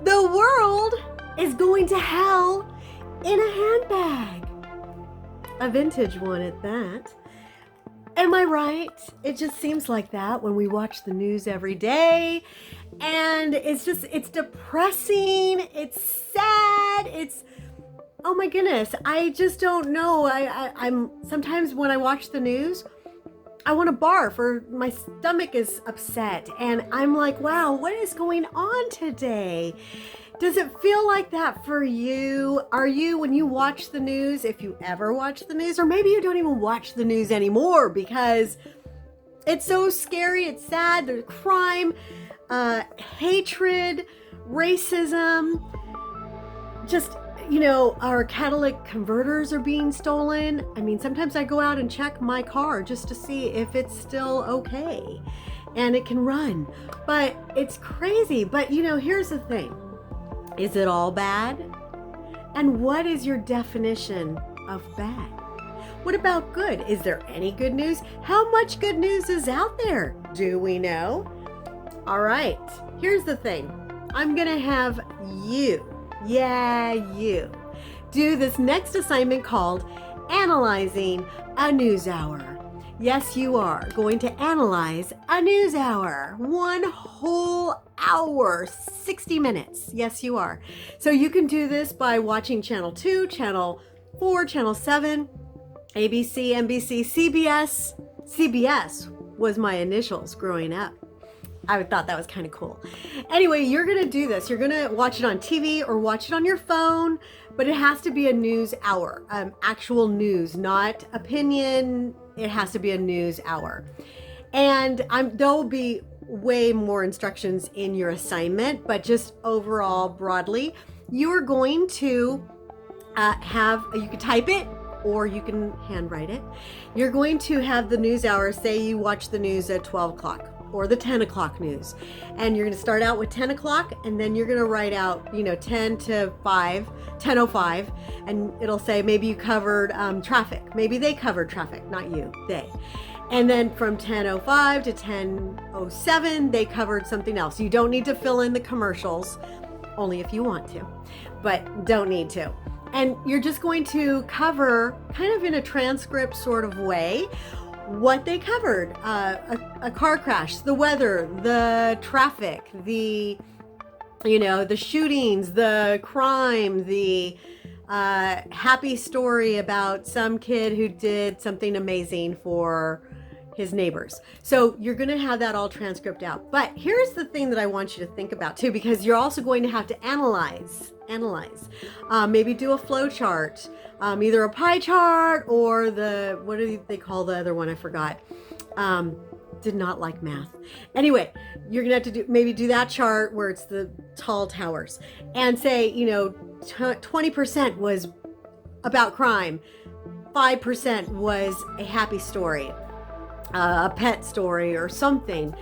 The world is going to hell in a handbag. A vintage one at that. Am I right? It just seems like that when we watch the news every day. And it's depressing. It's sad. Oh my goodness. I just don't know. I'm sometimes when I watch the news, I want to barf or my stomach is upset. And I'm like, wow, what is going on today? Does it feel like that for you? Are you, when you watch the news, if you ever watch the news, or maybe you don't even watch the news anymore because it's so scary, it's sad, there's crime, hatred, racism, just, our catalytic converters are being stolen. I mean, sometimes I go out and check my car just to see if it's still okay and it can run. But it's crazy. But, here's the thing. Is it all bad? And what is your definition of bad? What about good? Is there any good news? How much good news is out there? Do we know? All right, here's the thing. I'm gonna have you do this next assignment called Analyzing a News Hour. Yes, you are going to analyze a news hour, 1 whole hour, 60 minutes. Yes, you are. So you can do this by watching Channel 2, Channel 4, Channel 7, ABC, NBC, CBS. CBS was my initials growing up. I thought that was kind of cool. Anyway, you're going to do this. You're going to watch it on TV or watch it on your phone, but it has to be a news hour, actual news, not opinion. It has to be a news hour. And there will be way more instructions in your assignment, but just overall broadly, you're going to you can type it or you can handwrite it. You're going to have the news hour, say you watch the news at 12 o'clock or the 10 o'clock news. And you're going to start out with 10 o'clock and then you're going to write out, 10 to 5, 10:05, and it'll say maybe you covered traffic. Maybe they covered traffic, not you, they. And then from 10:05 to 10:07, they covered something else. You don't need to fill in the commercials, only if you want to, but don't need to. And you're just going to cover, kind of in a transcript sort of way, what they covered. A car crash, the weather, the traffic, the shootings, the crime, the happy story about some kid who did something amazing for his neighbors. So you're going to have that all transcript out. But here's the thing that I want you to think about too, because you're also going to have to analyze, maybe do a flow chart, either a pie chart or what do they call the other one? I forgot. Did not like math. Anyway, you're gonna have to do that chart where it's the tall towers and say, 20% was about crime, 5% was a happy story, a pet story or something,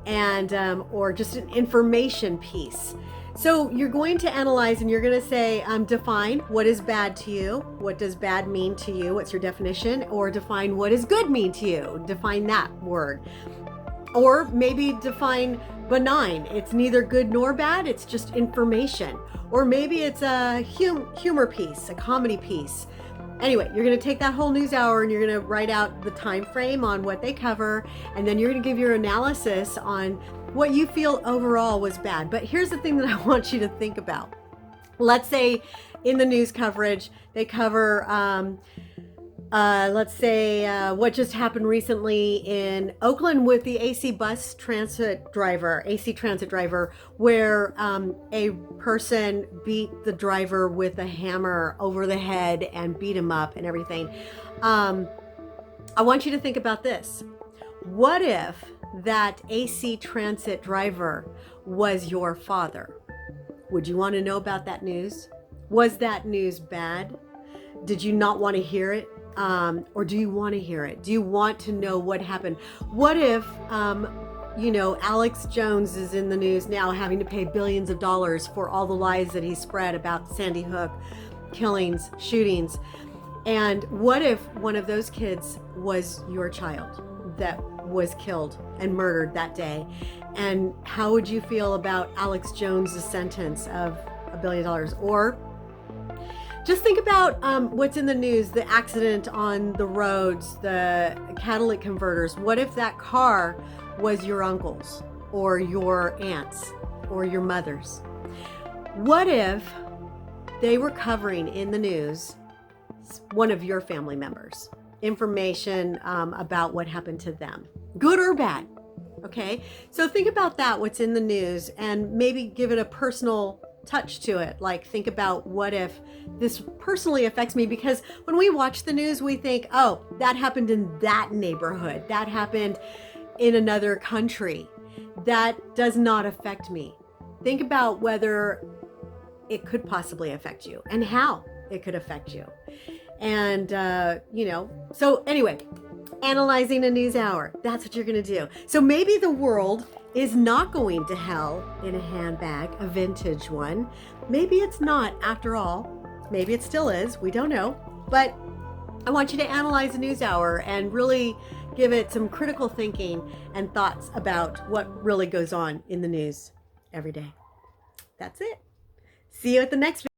and or just an information piece. So you're going to analyze and you're going to say, define what is bad to you. What does bad mean to you? What's your definition? Or define what is good mean to you. Define that word. Or maybe define benign. It's neither good nor bad. It's just information. Or maybe it's a humor piece, a comedy piece. Anyway, you're going to take that whole news hour and you're going to write out the time frame on what they cover. And then you're going to give your analysis on what you feel overall was bad. But here's the thing that I want you to think about. Let's say in the news coverage, they cover, let's say what just happened recently in Oakland with the AC transit driver, where a person beat the driver with a hammer over the head and beat him up and everything. I want you to think about this. What if that AC transit driver was your father? Would you want to know about that news? Was that news bad? Did you not want to hear it? Or do you want to hear it? Do you want to know what happened? What if, Alex Jones is in the news now having to pay billions of dollars for all the lies that he spread about Sandy Hook killings, shootings? And what if one of those kids was your child that was killed and murdered that day? And how would you feel about Alex Jones' sentence of $1 billion? Or just think about what's in the news, the accident on the roads, the catalytic converters. What if that car was your uncle's or your aunt's or your mother's? What if they were covering in the news one of your family members? Information about what happened to them, good or bad. Okay, so think about that, what's in the news, and maybe give it a personal touch to it. Like, think about, what if this personally affects me? Because when we watch the news, we think, oh, that happened in that neighborhood, that happened in another country, that does not affect me. Think about whether it could possibly affect you and how it could affect you. And so anyway, analyzing a news hour, that's what you're going to do. So maybe the world is not going to hell in a handbag, a vintage one. Maybe it's not after all. Maybe it still is. We don't know. But I want you to analyze a news hour and really give it some critical thinking and thoughts about what really goes on in the news every day. That's it. See you at the next video.